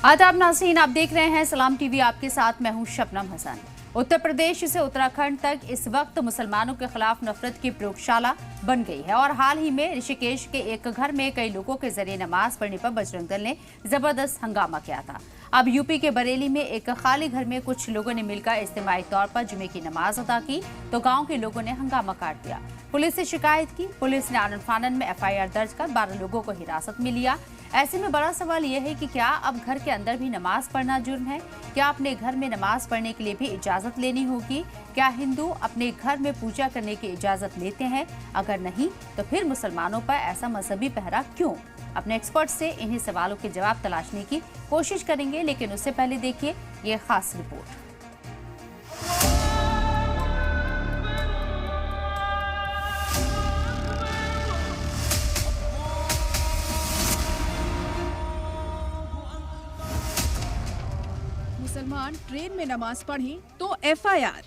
आदाब नाज़रीन, आप देख रहे हैं सलाम टीवी। आपके साथ मैं हूं शबनम हसन। उत्तर प्रदेश से उत्तराखंड तक इस वक्त मुसलमानों के खिलाफ नफरत की प्रयोगशाला बन गई है और हाल ही में ऋषिकेश के एक घर में कई लोगों के जरिए नमाज पढ़ने पर बजरंग दल ने जबरदस्त हंगामा किया था। अब यूपी के बरेली में एक खाली घर में कुछ लोगों ने मिलकर इज्तिमाई तौर पर जुमे की नमाज अदा की तो गांव के लोगों ने हंगामा काट दिया। पुलिस से शिकायत की। पुलिस ने आनन फानन में FIR दर्ज कर 12 लोगों को हिरासत में लिया। ऐसे में बड़ा सवाल यह है कि क्या अब घर के अंदर भी नमाज पढ़ना जुर्म है? क्या अपने घर में नमाज पढ़ने के लिए भी इजाजत लेनी होगी? क्या हिंदू अपने घर में पूजा करने की इजाजत लेते हैं? अगर नहीं तो फिर मुसलमानों पर ऐसा मजहबी पहरा क्यों? अपने एक्सपर्ट से इन्हीं सवालों के जवाब तलाशने की कोशिश करेंगे, लेकिन उससे पहले देखिए ये खास रिपोर्ट। मुसलमान ट्रेन में नमाज पढ़ें तो FIR,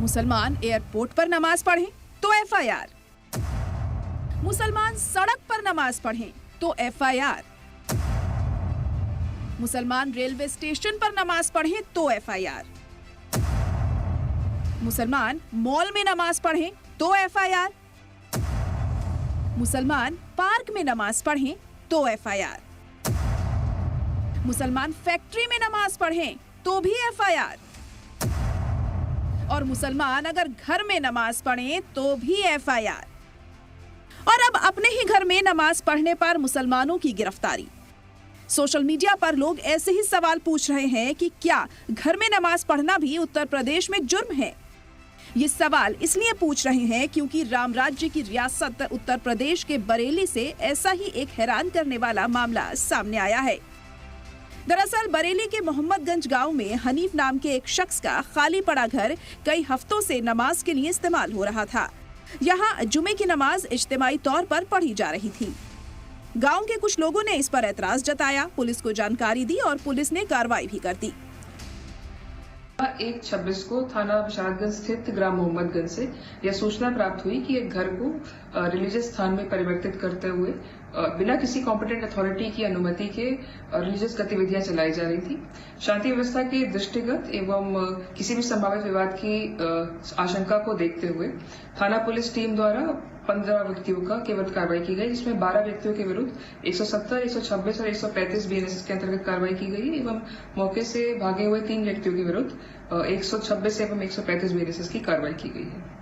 मुसलमान एयरपोर्ट पर नमाज पढ़ें तो FIR, मुसलमान सड़क पर नमाज पढ़ें तो FIR, मुसलमान रेलवे स्टेशन पर नमाज पढ़ें तो FIR, मुसलमान मॉल में नमाज पढ़ें तो FIR, मुसलमान पार्क में नमाज पढ़ें तो FIR, मुसलमान फैक्ट्री में नमाज पढ़ें तो भी FIR, और मुसलमान अगर घर में नमाज पढ़ें तो भी FIR। और अब अपने ही घर में नमाज पढ़ने पर मुसलमानों की गिरफ्तारी। सोशल मीडिया पर लोग ऐसे ही सवाल पूछ रहे हैं कि क्या घर में नमाज पढ़ना भी उत्तर प्रदेश में जुर्म है? ये सवाल इसलिए पूछ रहे हैं क्योंकि राम राज्य की रियासत उत्तर प्रदेश के बरेली से ऐसा ही एक हैरान करने वाला मामला सामने आया है। दरअसल बरेली के मोहम्मदगंज गांव में हनीफ नाम के एक शख्स का खाली पड़ा घर कई हफ्तों से नमाज के लिए इस्तेमाल हो रहा था। यहां जुमे की नमाज इज्तिमाई तौर पर पढ़ी जा रही थी। गांव के कुछ लोगों ने इस पर एतराज जताया, पुलिस को जानकारी दी और पुलिस ने कार्रवाई भी कर दी। 1/26 को थाना विशालगंज स्थित ग्राम मोहम्मदगंज से यह सूचना प्राप्त हुई कि एक घर को रिलीजियस स्थान में परिवर्तित करते हुए बिना किसी कॉम्पिटेंट अथॉरिटी की अनुमति के रिलीजियस गतिविधियां चलाई जा रही थी। शांति व्यवस्था के दृष्टिगत एवं किसी भी संभावित विवाद की आशंका को देखते हुए थाना पुलिस टीम द्वारा 15 व्यक्तियों का केवल कार्रवाई की गई, जिसमें 12 व्यक्तियों के विरुद्ध 170, 126 और 135 BNSS के अंतर्गत कार्रवाई की गई एवं मौके से भागे हुए 3 व्यक्तियों के विरुद्ध 126 एवं 135 BNSS की कार्रवाई की गई है।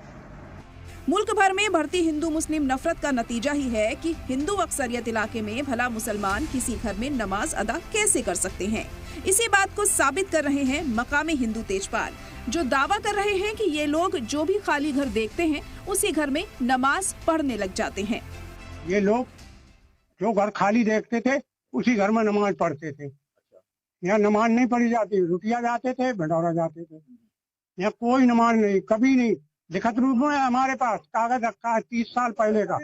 मुल्क भर में बढ़ती हिंदू मुस्लिम नफरत का नतीजा ही है कि हिंदू अक्सरियत इलाके में भला मुसलमान किसी घर में नमाज अदा कैसे कर सकते हैं। इसी बात को साबित कर रहे हैं मकामी हिंदू तेजपाल, जो दावा कर रहे हैं कि ये लोग जो भी खाली घर देखते हैं उसी घर में नमाज पढ़ने लग जाते हैं। ये लोग जो घर खाली देखते थे उसी घर में नमाज पढ़ते थे। यहाँ नमाज नहीं पढ़ी जाती, रुटिया जाते थे, भंडारा जाते थे। यहाँ कोई नमाज नहीं, कभी नहीं। लिखित रूप में हमारे पास कागज रखा है 30 साल पहले का,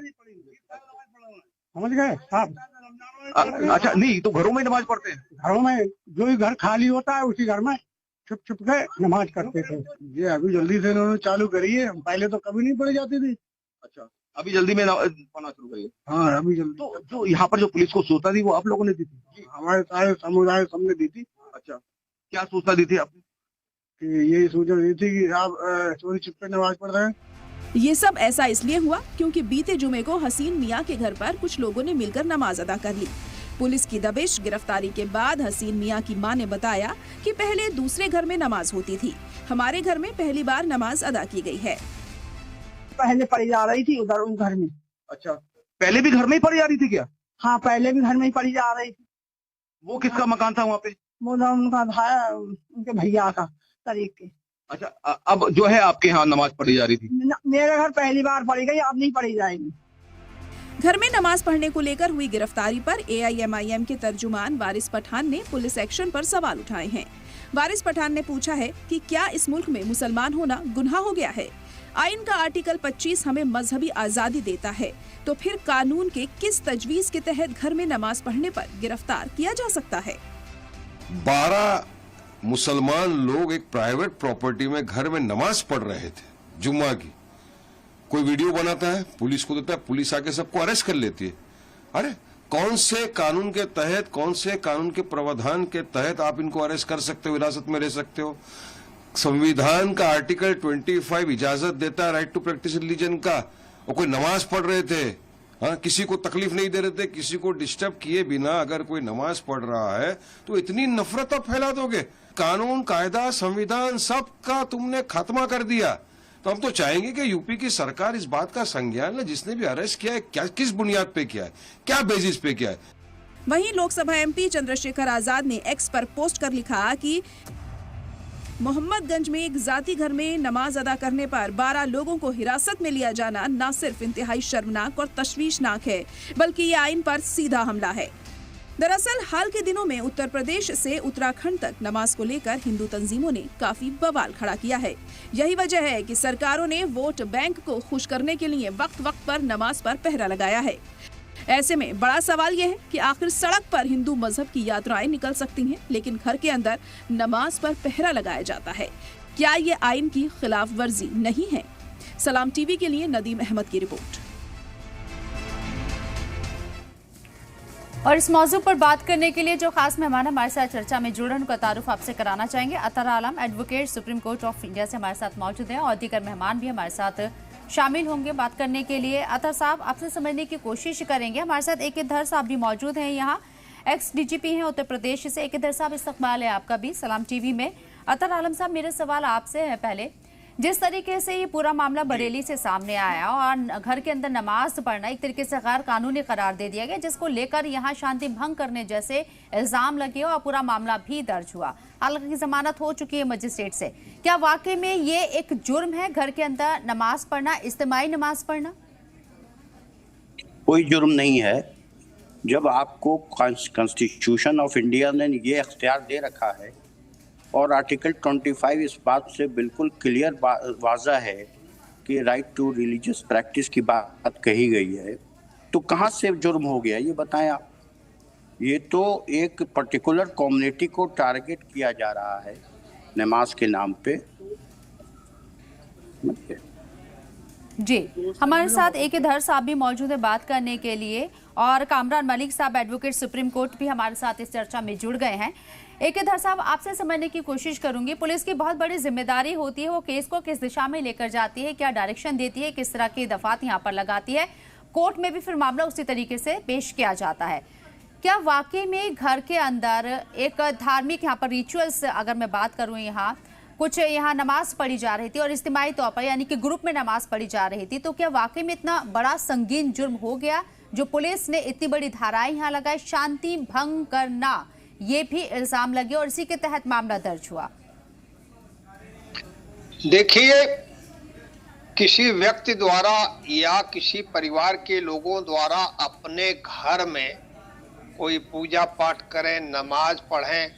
समझ गए आप? अच्छा, नहीं तो घरों में नमाज पढ़ते हैं? घरों में जो ही घर खाली होता है उसी घर में छुप छुप के नमाज करते थे। ये अभी जल्दी से इन्होंने चालू करी है, पहले तो कभी नहीं पढ़ी जाती थी। अच्छा, अभी जल्दी में पढ़ना शुरू करिए। हाँ, अभी जल्दी। तो जो यहाँ पर जो पुलिस को सूचना दी वो आप लोगों ने दी थी? हमारे सारे समुदाय सबने दी थी। अच्छा, क्या सूचना दी थी आपने? यही सूचना दी थी कि आप चोरी छिपे नमाज पढ़ रहे हैं। ये सब ऐसा इसलिए हुआ क्योंकि बीते जुमे को हसीन मियां के घर पर कुछ लोगों ने मिलकर नमाज अदा कर ली। पुलिस की दबिश गिरफ्तारी के बाद हसीन मियां की मां ने बताया कि पहले दूसरे घर में नमाज होती थी, हमारे घर में पहली बार नमाज अदा की गई है। पहले पढ़ी जा रही थी उधर उन घर में। अच्छा, पहले भी घर में ही पढ़ी जा रही थी क्या? हाँ, पहले भी घर में ही पढ़ी जा रही थी। वो किसका मकान था वहाँ पे? वो उनका भाई, उनके भैया का तरीके। अच्छा, अब जो है आपके यहाँ नमाज पढ़ी जा रही थी? मेरे घर पहली बार पढ़ी गई, अब नहीं पढ़ी जाएगी। घर में नमाज पढ़ने को लेकर हुई गिरफ्तारी पर AIMIM के तर्जुमान वारिस पठान ने पुलिस एक्शन पर सवाल उठाए हैं। वारिस पठान ने पूछा है कि क्या इस मुल्क में मुसलमान होना गुनाह हो गया है? आइन का आर्टिकल 25 हमें मजहबी आजादी देता है, तो फिर कानून के किस तजवीज के तहत घर में नमाज पढ़ने पर गिरफ्तार किया जा सकता है? 12 मुसलमान लोग एक प्राइवेट प्रॉपर्टी में घर में नमाज पढ़ रहे थे जुम्मा की। कोई वीडियो बनाता है, पुलिस को देता है, पुलिस आके सबको अरेस्ट कर लेती है। अरे कौन से कानून के तहत, कौन से कानून के प्रावधान के तहत आप इनको अरेस्ट कर सकते हो, हिरासत में ले सकते हो? संविधान का आर्टिकल 25 इजाजत देता है राइट टू प्रैक्टिस रिलीजन का। और कोई नमाज पढ़ रहे थे, हाँ, किसी को तकलीफ नहीं दे रहे थे, किसी को डिस्टर्ब किए बिना अगर कोई नमाज पढ़ रहा है तो इतनी नफरत आप फैला दोगे? कानून, कायदा, संविधान सबका तुमने खात्मा कर दिया। तो हम तो चाहेंगे कि यूपी की सरकार इस बात का संज्ञान ले, जिसने भी अरेस्ट किया है क्या, किस बुनियाद पे किया है, क्या बेसिस पे किया है। वहीं लोकसभा एमपी चंद्रशेखर आजाद ने एक्स पर पोस्ट कर लिखा कि मोहम्मदगंज में एक जाति घर में नमाज अदा करने पर 12 लोगों को हिरासत में लिया जाना न सिर्फ इंतहाई शर्मनाक और तशवीशनाक है, बल्कि ये आइन पर सीधा हमला है। दरअसल हाल के दिनों में उत्तर प्रदेश से उत्तराखंड तक नमाज को लेकर हिंदू तंजीमों ने काफी बवाल खड़ा किया है। यही वजह है कि सरकारों ने वोट बैंक को खुश करने के लिए वक्त वक्त पर नमाज पर पहरा लगाया है। ऐसे में बड़ा सवाल यह है कि आखिर सड़क पर हिंदू मजहब की यात्राएं निकल सकती हैं, लेकिन घर के अंदर नमाज पर पहरा लगाया जाता है। क्या ये आइन की खिलाफ वर्जी नहीं है? सलाम टीवी के लिए नदीम अहमद की रिपोर्ट। और इस मौजू पर बात करने के लिए जो खास मेहमान हमारे साथ चर्चा में जुड़े उनका तारुफ आपसे कराना चाहेंगे। Athar Alam, advocate, supreme court of India से हमारे साथ मौजूद हैं और दीगर मेहमान भी हमारे साथ शामिल होंगे बात करने के लिए। अतर साहब, आपसे समझने की कोशिश करेंगे। हमारे साथ AK धर साहब भी मौजूद हैं, यहाँ एक्स DGP हैं उत्तर प्रदेश से। AK धर साहब, इस्तकबाल है आपका भी सलाम टीवी में। अतर आलम साहब, मेरे सवाल आपसे है पहले, जिस तरीके से ये पूरा मामला बरेली से सामने आया और घर के अंदर नमाज पढ़ना एक तरीके से गैर कानूनी करार दे दिया गया, जिसको लेकर यहाँ शांति भंग करने जैसे इल्जाम लगे और पूरा मामला भी दर्ज हुआ, हालांकि जमानत हो चुकी है मजिस्ट्रेट से। क्या वाकई में ये एक जुर्म है घर के अंदर नमाज पढ़ना, इज्तिमाई नमाज पढ़ना? कोई जुर्म नहीं है। जब आपको कॉन्स्टिट्यूशन ऑफ इंडिया ने ये इख्तियार दे रखा है और आर्टिकल 25 इस बात से बिल्कुल क्लियर वाज़ा है कि राइट टू रिलीजियस प्रैक्टिस की बात कही गई है, तो कहाँ से जुर्म हो गया ये बताएं आप। ये तो एक पर्टिकुलर कम्युनिटी को टारगेट किया जा रहा है नमाज के नाम पे। जी, हमारे साथ AK धर साहब भी मौजूद है बात करने के लिए और कामरान मलिक साहब, एडवोकेट, सुप्रीम कोर्ट भी हमारे साथ इस चर्चा में जुड़ गए हैं। AK धर साहब, आपसे समझने की कोशिश करूंगी, पुलिस की बहुत बड़ी जिम्मेदारी होती है, वो केस को किस दिशा में लेकर जाती है, क्या डायरेक्शन देती है, किस तरह की दफात यहाँ पर लगाती है, कोर्ट में भी फिर मामला उसी तरीके से पेश किया जाता है। क्या वाकई में घर के अंदर एक धार्मिक यहाँ पर रिचुअल्स, अगर मैं बात करूँ, यहाँ कुछ यहाँ नमाज पढ़ी जा रही थी और इज्तिमाई तौर पर यानी कि ग्रुप में नमाज पढ़ी जा रही थी, तो क्या वाकई में इतना बड़ा संगीन जुर्म हो गया जो पुलिस ने इतनी बड़ी धाराएं यहाँ लगाई, शांति भंग करना ये भी इल्जाम लगे और इसी के तहत मामला दर्ज हुआ? देखिए, किसी व्यक्ति द्वारा या किसी परिवार के लोगों द्वारा अपने घर में कोई पूजा पाठ करें, नमाज पढ़ें,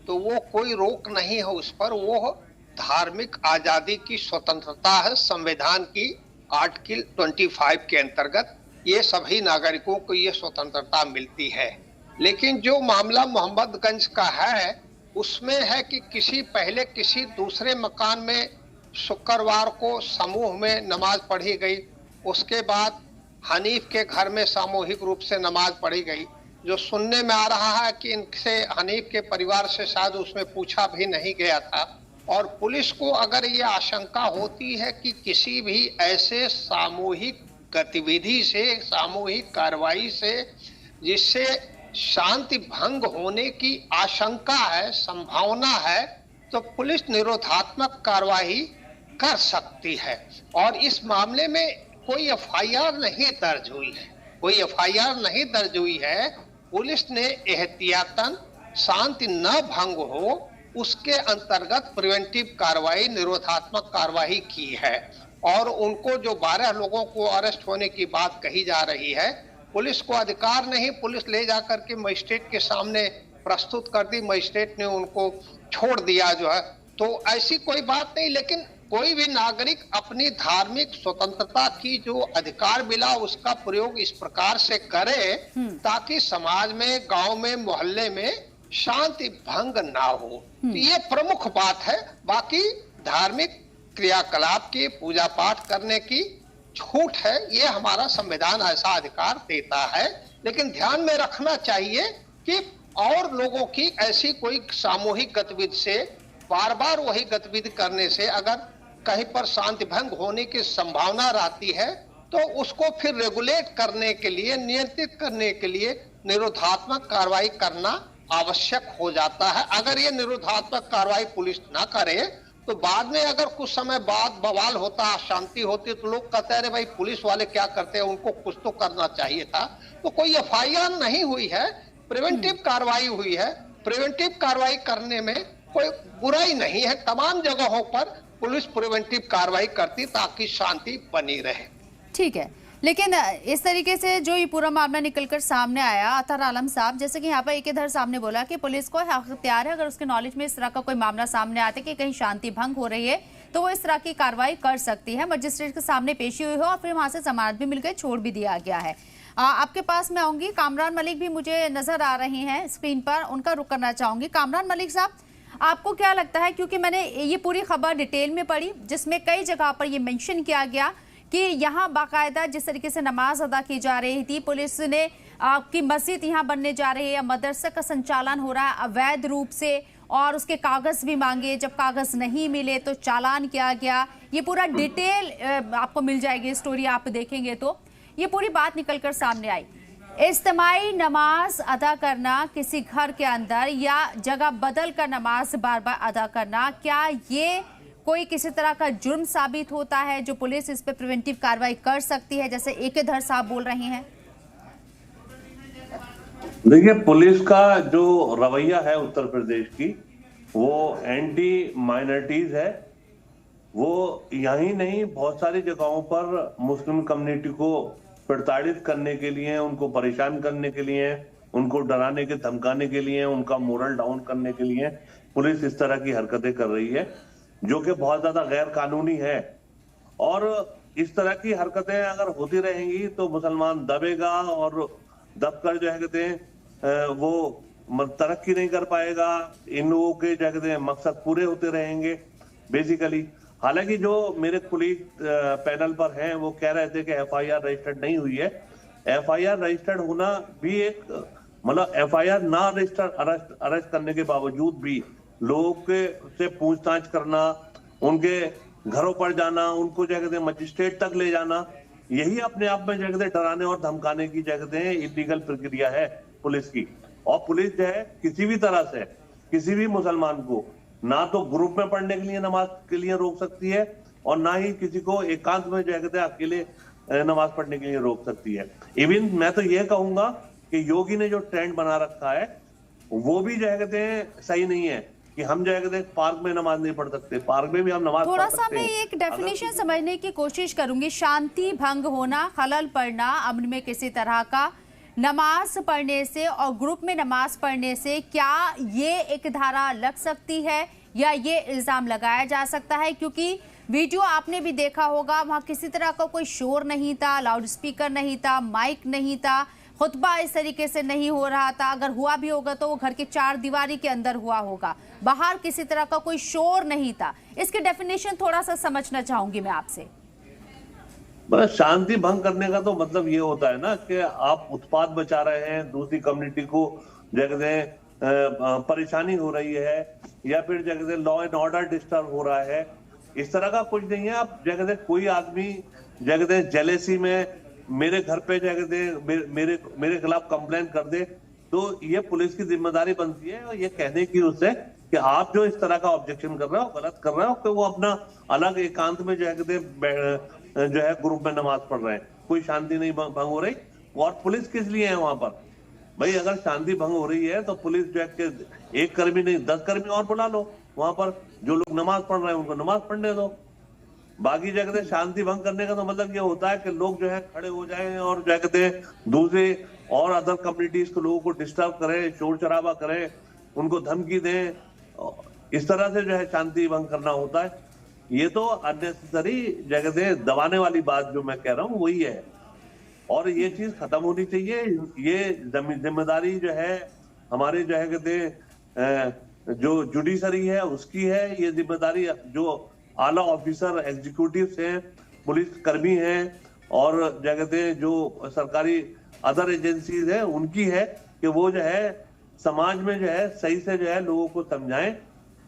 तो वो कोई रोक नहीं है उस पर। वो धार्मिक आजादी की स्वतंत्रता है। संविधान की आर्टिकल 25 के अंतर्गत ये सभी नागरिकों को ये स्वतंत्रता मिलती है। लेकिन जो मामला मोहम्मदगंज का है उसमें है कि किसी दूसरे मकान में शुक्रवार को समूह में नमाज पढ़ी गई, उसके बाद हनीफ के घर में सामूहिक रूप से नमाज पढ़ी गई। जो सुनने में आ रहा है कि इनसे हनीफ के परिवार से शायद उसमें पूछा भी नहीं गया था। और पुलिस को अगर ये आशंका होती है कि किसी भी ऐसे सामूहिक गतिविधि से, सामूहिक कार्रवाई से जिससे शांति भंग होने की आशंका है, संभावना है, तो पुलिस निरोधात्मक कार्रवाई कर सकती है। और इस मामले में कोई FIR नहीं दर्ज हुई है, कोई FIR नहीं दर्ज हुई है। पुलिस ने एहतियातन शांति न भंग हो उसके अंतर्गत प्रिवेंटिव कार्रवाई, निरोधात्मक कार्रवाई की है। और उनको जो 12 लोगों को अरेस्ट होने की बात कही जा रही है, पुलिस को अधिकार नहीं, पुलिस ले जाकर के मजिस्ट्रेट के सामने प्रस्तुत कर दी, मजिस्ट्रेट ने उनको छोड़ दिया जो है। तो ऐसी कोई बात नहीं। लेकिन कोई भी नागरिक अपनी धार्मिक स्वतंत्रता की जो अधिकार मिला उसका प्रयोग इस प्रकार से करे ताकि समाज में, गांव में, मोहल्ले में शांति भंग ना हो। तो ये प्रमुख बात है। बाकी धार्मिक क्रियाकलाप की, पूजा पाठ करने की छूट है, ये हमारा संविधान ऐसा अधिकार देता है। लेकिन ध्यान में रखना चाहिए कि और लोगों की ऐसी कोई सामूहिक गतिविधि से, बार बार वही गतिविधि करने से अगर कहीं पर शांति भंग होने की संभावना रहती है तो उसको फिर रेगुलेट करने के लिए, नियंत्रित करने के लिए निरोधात्मक कार्रवाई करना आवश्यक हो जाता है। अगर ये निरोधात्मक कार्रवाई पुलिस ना करे तो बाद में अगर कुछ समय बाद बवाल होता, अशांति होती, तो लोग कहते हैं अरे भाई पुलिस वाले क्या करते हैं, उनको कुछ तो करना चाहिए था। तो कोई एफआईआर नहीं हुई है, प्रिवेंटिव कार्रवाई हुई है। प्रिवेंटिव कार्रवाई करने में कोई बुराई नहीं है। तमाम जगहों पर पुलिस प्रिवेंटिव कार्रवाई करती ताकि शांति बनी रहे। ठीक है, लेकिन इस तरीके से जो ये पूरा मामला निकलकर सामने आया, अतहर आलम साहब, जैसे कि यहाँ पर एक इधर सामने बोला कि पुलिस को अख्तियार है, अगर उसके नॉलेज में इस तरह का कोई मामला सामने आता है कि कहीं शांति भंग हो रही है तो वो इस तरह की कार्रवाई कर सकती है, मजिस्ट्रेट के सामने पेशी हुई हो और फिर वहां से जमानत भी मिल गई, छोड़ भी दिया गया है। आपके पास मैं आऊंगी, कामरान मलिक भी मुझे नजर आ रहे हैं स्क्रीन पर, उनका रुख करना चाहूंगी। कामरान मलिक साहब, आपको क्या लगता है, क्योंकि मैंने ये पूरी खबर डिटेल में पढ़ी जिसमें कई जगह पर ये मेंशन किया गया कि यहाँ बाकायदा जिस तरीके से नमाज अदा की जा रही थी, पुलिस ने आपकी मस्जिद यहाँ बनने जा रही है या मदरसे का संचालन हो रहा है अवैध रूप से, और उसके कागज भी मांगे, जब कागज नहीं मिले तो चालान किया गया। ये पूरा डिटेल आपको मिल जाएगी, स्टोरी आप देखेंगे तो ये पूरी बात निकलकर सामने आई। इज्तिमाई नमाज अदा करना किसी घर के अंदर या जगह बदल कर नमाज बार बार अदा करना, क्या ये कोई किसी तरह का जुर्म साबित होता है जो पुलिस इस पे प्रिवेंटिव कार्रवाई कर सकती है, जैसे एकेधर साहब बोल रहे हैं? देखिए, पुलिस का जो रवैया है उत्तर प्रदेश की, वो एंटी माइनॉरिटीज है। वो यही नहीं, बहुत सारी जगहों पर मुस्लिम कम्युनिटी को प्रताड़ित करने के लिए, उनको परेशान करने के लिए, उनको डराने के धमकाने के लिए, उनका मोरल डाउन करने के लिए पुलिस इस तरह की हरकतें कर रही है जो कि बहुत ज्यादा गैर कानूनी है। और इस तरह की हरकतें अगर होती रहेंगी तो मुसलमान दबेगा और दबकर जो है कहते हैं वो तरक्की नहीं कर पाएगा। इन लोगों के जो कहते हैं मकसद पूरे होते रहेंगे बेसिकली। हालांकि जो मेरे कुलीग पैनल पर हैं वो कह रहे थे कि एफआईआर रजिस्टर्ड नहीं हुई है। एफआईआर रजिस्टर्ड होना भी एक मतलब एफआईआर ना रजिस्टर अरेस्ट करने के बावजूद भी लोगों के से पूछताछ करना, उनके घरों पर जाना, उनको क्या कहते हैं मजिस्ट्रेट तक ले जाना, यही अपने आप में क्या कहते हैं डराने और धमकाने की क्या कहते हैं इलीगल प्रक्रिया है पुलिस की। और पुलिस जो है किसी भी तरह से किसी भी मुसलमान को ना तो ग्रुप में पढ़ने के लिए नमाज के लिए रोक सकती है और ना ही किसी को एकांत में जो कहते हैं अकेले नमाज पढ़ने के लिए रोक सकती है। इवन मैं तो ये कहूंगा कि योगी ने जो ट्रेंड बना रखा है वो भी जो कहते हैं सही नहीं है कि हम जो है पार्क में नमाज नहीं पढ़ सकते। पार्क में भी हम नमाज थोड़ा पढ़ सकते हैं। सा मैं एक डेफिनेशन समझने की कोशिश करूंगी। शांति भंग होना, खलल पड़ना, अमन में किसी तरह का, नमाज पढ़ने से और ग्रुप में नमाज पढ़ने से क्या ये एक धारा लग सकती है या ये इल्जाम लगाया जा सकता है? क्योंकि वीडियो आपने भी देखा होगा, वहां किसी तरह का कोई शोर नहीं था, लाउड स्पीकर नहीं था, माइक नहीं था, खुतबा इस तरीके से नहीं हो रहा था। अगर हुआ भी होगा तो वो घर के चार दीवारी के अंदर हुआ होगा, बाहर किसी तरह का कोई शोर नहीं था। इसकी डेफिनेशन थोड़ा सा समझना चाहूंगी मैं आपसे। मतलब शांति भंग करने का तो मतलब ये होता है ना कि आप उत्पात बचा रहे हैं, दूसरी कम्युनिटी को जगह परेशानी हो रही है या फिर जगह लॉ एंड ऑर्डर डिस्टर्ब हो रहा है। इस तरह का कुछ नहीं है। आप जगह कोई आदमी जगह जेलेसी में मेरे घर पे जगह मेरे खिलाफ कंप्लेन कर दे तो ये पुलिस की जिम्मेदारी बनती है और ये कहने की उससे कि आप जो इस तरह का ऑब्जेक्शन कर रहे हो, गलत कर रहे हो, कि वो अपना अलग एकांत में जो है ग्रुप में नमाज पढ़ रहे हैं, कोई शांति नहीं भंग हो रही। और पुलिस किस लिए है वहां पर? भाई अगर शांति भंग हो रही है तो पुलिस जो है एक कर्मी नहीं 10 कर्मी और बुला लो वहां पर। जो लोग नमाज पढ़ रहे हैं उनको नमाज पढ़ने दो। बाकी जगह शांति भंग करने का तो मतलब ये होता है कि लोग जो है खड़े हो जाएं और जो कहते हैं दूसरे और अदर कम्युनिटीज के लोगों को डिस्टर्ब करें, शोर शराबा करें, उनको धमकी दें, इस तरह से जो है शांति भंग करना होता है। ये तो अननेसेसरी जगह दबाने वाली बात जो मैं कह रहा हूँ वही है और ये चीज खत्म होनी चाहिए। ये जिम्मेदारी जो है हमारे जो है कहते जो जुडिशरी है उसकी है। ये जिम्मेदारी जो आला ऑफिसर एग्जीक्यूटिव हैं, पुलिस कर्मी हैं और क्या कहते हैं जो सरकारी अदर एजेंसीज है उनकी है कि वो जो है समाज में जो है सही से जो है लोगों को समझाएं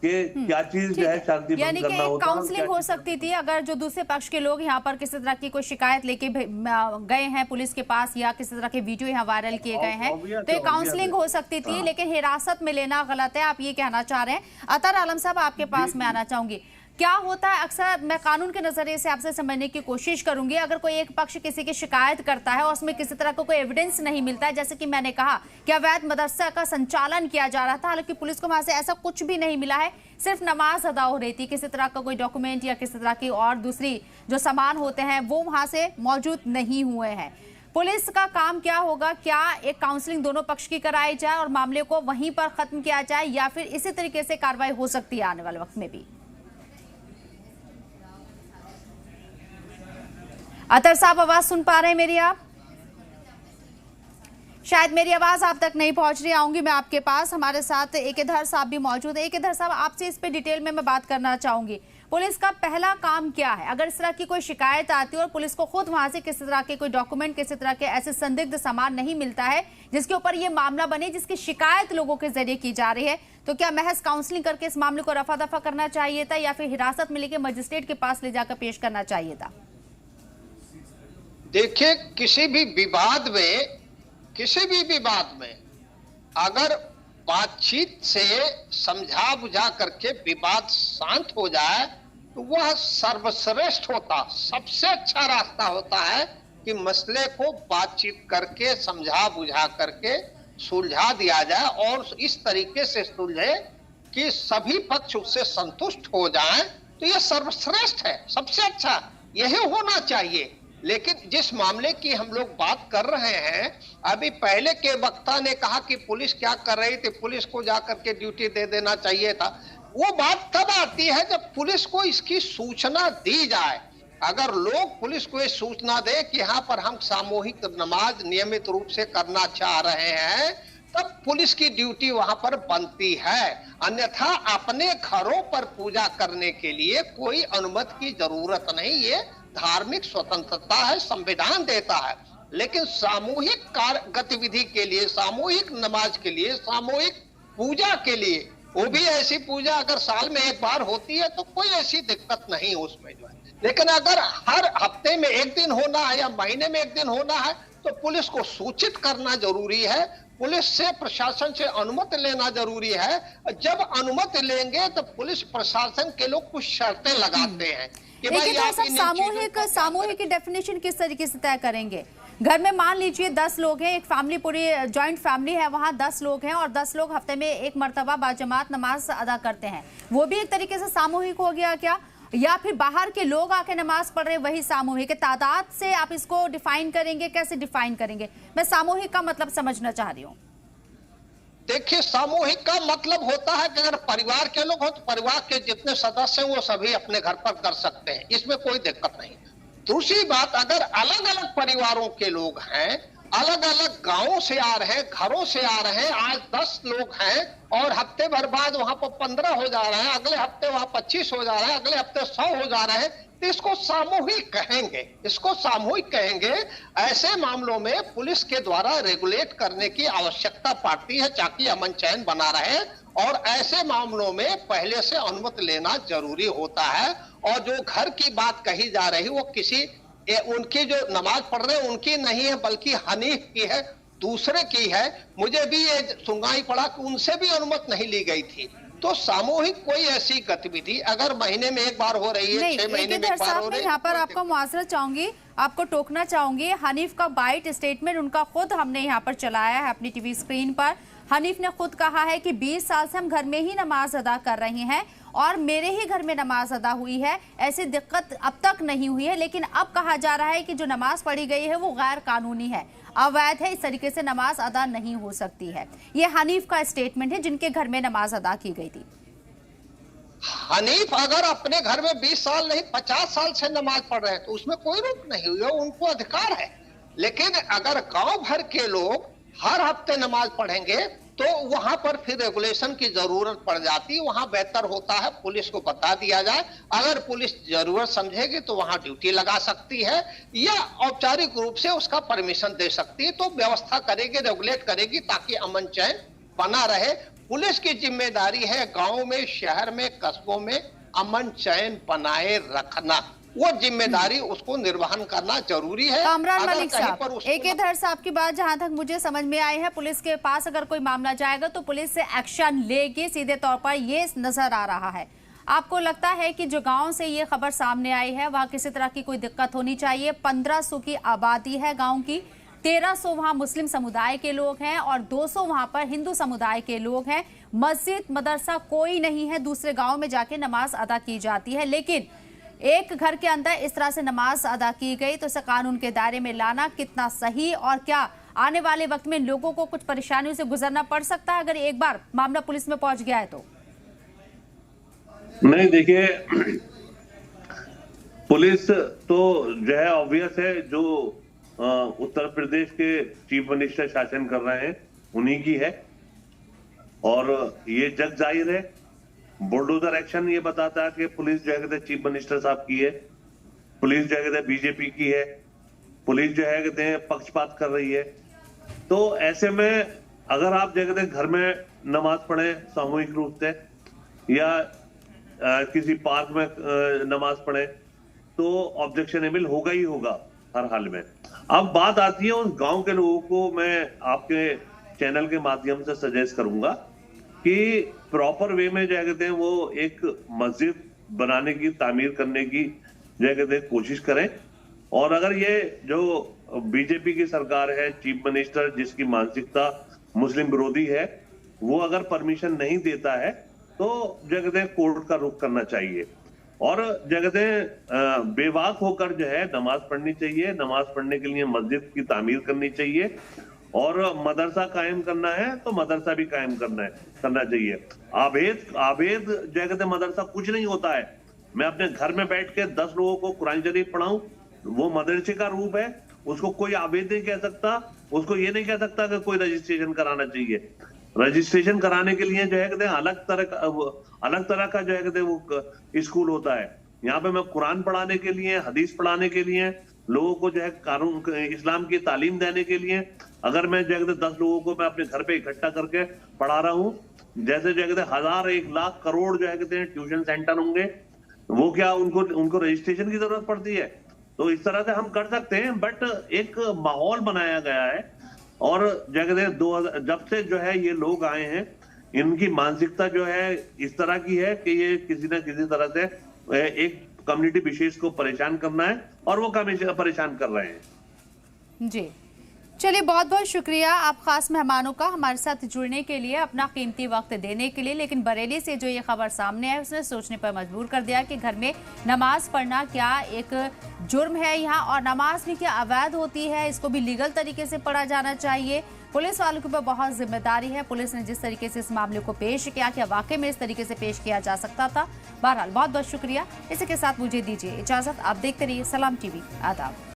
कि क्या चीज जो है शांति यानी कि एक काउंसलिंग हो सकती थी अगर जो दूसरे पक्ष के लोग यहाँ पर किसी तरह की कोई शिकायत लेके गए हैं पुलिस के पास या किसी तरह के वीडियो यहाँ वायरल किए गए हैं तो एक काउंसलिंग हो सकती थी, लेकिन हिरासत में लेना गलत है, आप ये कहना चाह रहे हैं। अतर आलम साहब, आपके पास मैं आना चाहूंगी, क्या होता है अक्सर, मैं कानून के नजरिए से आपसे समझने की कोशिश करूंगी, अगर कोई एक पक्ष किसी की शिकायत करता है और उसमें किसी तरह का कोई एविडेंस नहीं मिलता है, जैसे कि मैंने कहा कि अवैध मदरसा का संचालन किया जा रहा था, हालांकि पुलिस को वहां से ऐसा कुछ भी नहीं मिला है, सिर्फ नमाज अदा हो रही थी, किसी तरह का कोई डॉक्यूमेंट या किसी तरह की और दूसरी जो सामान होते हैं वो वहां से मौजूद नहीं हुए हैं। पुलिस का काम क्या होगा? क्या एक काउंसलिंग दोनों पक्ष की कराई जाए और मामले को वहीं पर खत्म किया जाए, या फिर इसी तरीके से कार्रवाई हो सकती है आने वाले वक्त में भी? अतर साहब, आवाज सुन पा रहे हैं मेरी? आप शायद मेरी आवाज आप तक नहीं पहुंच रही, आऊंगी मैं आपके पास। हमारे साथ एकेधर साहब भी मौजूद है। एकेधर साहब, आपसे इस पे डिटेल में मैं बात करना चाहूंगी। पुलिस का पहला काम क्या है अगर इस तरह की कोई शिकायत आती है और पुलिस को खुद वहां से किसी तरह के कोई डॉक्यूमेंट, किसी तरह के ऐसे संदिग्ध सामान नहीं मिलता है जिसके ऊपर ये मामला बने, जिसकी शिकायत लोगों के जरिए की जा रही है, तो क्या महज काउंसलिंग करके इस मामले को रफा दफा करना चाहिए था या फिर हिरासत में लेकर मजिस्ट्रेट के पास ले जाकर पेश करना चाहिए था? देखिए, किसी भी विवाद में अगर बातचीत से समझा बुझा करके विवाद शांत हो जाए तो वह सर्वश्रेष्ठ होता, सबसे अच्छा रास्ता होता है कि मसले को बातचीत करके समझा बुझा करके सुलझा दिया जाए और इस तरीके से सुलझे कि सभी पक्ष उससे संतुष्ट हो जाएं, तो यह सर्वश्रेष्ठ है, सबसे अच्छा यही होना चाहिए। लेकिन जिस मामले की हम लोग बात कर रहे हैं, अभी पहले के वक्ता ने कहा कि पुलिस क्या कर रही थी, पुलिस को जाकर के ड्यूटी दे देना चाहिए था। वो बात तब आती है जब पुलिस को इसकी सूचना दी जाए। अगर लोग पुलिस को ये सूचना दे कि यहाँ पर हम सामूहिक नमाज नियमित रूप से करना चाह रहे हैं, तब पुलिस की ड्यूटी वहां पर बनती है। अन्यथा अपने घरों पर पूजा करने के लिए कोई अनुमति की जरूरत नहीं। ये धार्मिक स्वतंत्रता है, संविधान देता है। लेकिन सामूहिक गतिविधि के लिए, सामूहिक नमाज के लिए, सामूहिक पूजा के लिए, वो भी ऐसी पूजा अगर साल में एक बार होती है तो कोई ऐसी दिक्कत नहीं उसमें जो है। लेकिन अगर हर हफ्ते में एक दिन होना है या महीने में एक दिन होना है तो पुलिस को सूचित करना जरूरी है, पुलिस से, प्रशासन से अनुमति लेना जरूरी है। जब अनुमति लेंगे तो पुलिस प्रशासन के लोग कुछ शर्तें लगाते हैं कि भाई आप सामूहिक की डेफिनेशन किस तरीके से तय करेंगे? घर में मान लीजिए 10 लोग हैं, एक फैमिली, पूरी जॉइंट फैमिली है, वहां 10 लोग हैं और 10 लोग हफ्ते में एक मर्तबा बाजमात नमाज अदा करते हैं, वो भी एक तरीके से सामूहिक हो गया क्या? या फिर बाहर के लोग आके नमाज पढ़ रहे वही सामूहिक? तादाद से आप इसको डिफाइन करेंगे, कैसे डिफाइन करेंगे? मैं सामूहिक का मतलब समझना चाह रही हूँ। देखिए, सामूहिक का मतलब होता है कि अगर परिवार के लोग हो तो परिवार के जितने सदस्य हैं वो सभी अपने घर पर कर सकते हैं, इसमें कोई दिक्कत नहीं। दूसरी बात, अगर अलग अलग परिवारों के लोग हैं, अलग अलग गांवों से आ रहे हैं, घरों से आ रहे हैं, आज 10 लोग हैं और हफ्ते भर बाद वहां पर 15 हो जा रहे हैं, अगले हफ्ते वहां 25 हो जा रहे हैं, अगले हफ्ते 100 हो जा रहे हैं, तो इसको सामूहिक कहेंगे, इसको सामूहिक कहेंगे। ऐसे मामलों में पुलिस के द्वारा रेगुलेट करने की आवश्यकता पड़ती है ताकि अमन चैन बना रहे, और ऐसे मामलों में पहले से अनुमति लेना जरूरी होता है। और जो घर की बात कही जा रही वो किसी उनकी जो नमाज पढ़ रहे हैं उनकी नहीं है, बल्कि हनीफ की है, दूसरे की है। मुझे भी ये सुनवाई पड़ा कि उनसे भी अनुमति नहीं ली गई थी। तो सामूहिक कोई ऐसी गतिविधि अगर महीने में एक बार हो रही है, 6 महीने में एक बार हो रही है, यहाँ पर आपका मुआवजा चाहूंगी, आपको टोकना चाहूंगी। हनीफ का बाइट स्टेटमेंट उनका खुद हमने यहाँ पर चलाया है अपनी टीवी स्क्रीन पर। हनीफ ने खुद कहा है कि 20 साल से हम घर में ही नमाज अदा कर रहे हैं और मेरे ही घर में नमाज अदा हुई है, ऐसी दिक्कत अब तक नहीं हुई है। लेकिन अब कहा जा रहा है कि जो नमाज पढ़ी गई है वो गैर कानूनी है, अवैध है, इस तरीके से नमाज अदा नहीं हो सकती है। ये हनीफ का स्टेटमेंट है जिनके घर में नमाज अदा की गई थी। हनीफ अगर अपने घर में 20 साल नहीं 50 साल से नमाज पढ़ रहे हैं तो उसमें कोई रोक नहीं हुई है, उनको अधिकार है। लेकिन अगर गांव भर के लोग हर हफ्ते नमाज पढ़ेंगे तो वहां पर फिर रेगुलेशन की जरूरत पड़ जाती है। वहां बेहतर होता है पुलिस को बता दिया जाए, अगर पुलिस जरूरत समझेगी तो वहां ड्यूटी लगा सकती है या औपचारिक रूप से उसका परमिशन दे सकती है, तो व्यवस्था करेगी, रेगुलेट करेगी ताकि अमन चैन बना रहे। पुलिस की जिम्मेदारी है गांव में, शहर में, कस्बों में अमन चैन बनाए रखना, वो जिम्मेदारी उसको निर्वहन करना जरूरी है। कामरान मलिक साहब, एक इधर से आपकी बात जहां तक मुझे समझ में आई है, पुलिस के पास अगर कोई मामला जाएगा तो पुलिस से एक्शन लेगी सीधे तौर पर, ये नजर आ रहा है। आपको लगता है कि जो गांव से ये खबर सामने आई है वहां किसी तरह की कोई दिक्कत होनी चाहिए? 1500 की आबादी है गाँव की, 1300 वहां मुस्लिम समुदाय के लोग हैं और 200 वहां पर हिंदू समुदाय के लोग हैं। मस्जिद मदरसा कोई नहीं है, दूसरे गाँव में जाके नमाज अदा की जाती है, लेकिन एक घर के अंदर इस तरह से नमाज अदा की गई तो इसे कानून के दायरे में लाना कितना सही, और क्या आने वाले वक्त में लोगों को कुछ परेशानियों से गुजरना पड़ सकता है अगर एक बार मामला पुलिस में पहुंच गया है तो? नहीं, देखिए, पुलिस तो जो है ऑब्वियस है, जो उत्तर प्रदेश के चीफ मिनिस्टर शासन कर रहे हैं उन्हीं की है, और ये जग जाहिर है। बुलडोजर एक्शन ये बताता है कि पुलिस जो है चीफ मिनिस्टर साहब की है, पुलिस जो है बीजेपी की है, पुलिस जो है कहते हैं पक्षपात कर रही है। तो ऐसे में अगर आप जो है घर में नमाज पढ़े सामूहिक रूप से या किसी पार्क में नमाज पढ़े तो ऑब्जेक्शनेबल होगा ही होगा हर हाल में। अब बात आती है उस गांव के लोगों को, मैं आपके चैनल के माध्यम से सजेस्ट करूंगा कि प्रॉपर वे में जो कहते हैं वो एक मस्जिद बनाने की, तामीर करने की जो कहते हैं कोशिश करें। और अगर ये जो बीजेपी की सरकार है, चीफ मिनिस्टर जिसकी मानसिकता मुस्लिम विरोधी है, वो अगर परमिशन नहीं देता है तो जो कहते हैं कोर्ट का रुख करना चाहिए और जो कहते हैं बेबाक होकर जो है नमाज पढ़नी चाहिए। नमाज पढ़ने के लिए मस्जिद की तामीर करनी चाहिए और मदरसा कायम करना है तो मदरसा भी कायम करना चाहिए। आवेद जो कहते मदरसा कुछ नहीं होता है। मैं अपने घर में बैठ के 10 लोगों को कुरान शरीफ पढ़ाऊं, वो मदरसे का रूप है, उसको कोई आवेद नहीं कह सकता, उसको ये नहीं कह सकता कि कोई रजिस्ट्रेशन कराना चाहिए। रजिस्ट्रेशन कराने के लिए जो है कहते अलग तरह का जो है कहते वो स्कूल होता है। यहाँ पे मैं कुरान पढ़ाने के लिए, हदीस पढ़ाने के लिए, लोगों को जो है कानून इस्लाम की तालीम देने के लिए अगर मैं जो है 10 लोगों को मैं अपने घर पे इकट्ठा करके पढ़ा रहा हूँ, जैसे जो है 1000, 1 लाख, करोड़ जो है कहते हैं ट्यूशन सेंटर होंगे, वो क्या उनको रजिस्ट्रेशन की जरूरत पड़ती है? तो इस तरह से हम कर सकते हैं, बट एक माहौल बनाया गया है और जो कहते हैं जब से जो है ये लोग आए हैं, इनकी मानसिकता जो है इस तरह की है कि ये किसी न किसी तरह से एक कम्युनिटी विशेष को परेशान करना है और वो परेशान कर रहे हैं। जी, चलिए, बहुत बहुत शुक्रिया आप खास मेहमानों का हमारे साथ जुड़ने के लिए, अपना कीमती वक्त देने के लिए। लेकिन बरेली से जो ये खबर सामने है उसने सोचने पर मजबूर कर दिया कि घर में नमाज पढ़ना क्या एक जुर्म है यहाँ, और नमाज भी क्या अवैध होती है, इसको भी लीगल तरीके से पढ़ा जाना चाहिए। पुलिस वालों के ऊपर बहुत जिम्मेदारी है। पुलिस ने जिस तरीके से इस मामले को पेश किया, क्या वाकई में इस तरीके से पेश किया जा सकता था? बहरहाल बहुत बहुत शुक्रिया। इसी के साथ मुझे दीजिए इजाजत। आप देखते रहिए सलाम टीवी। आदाब।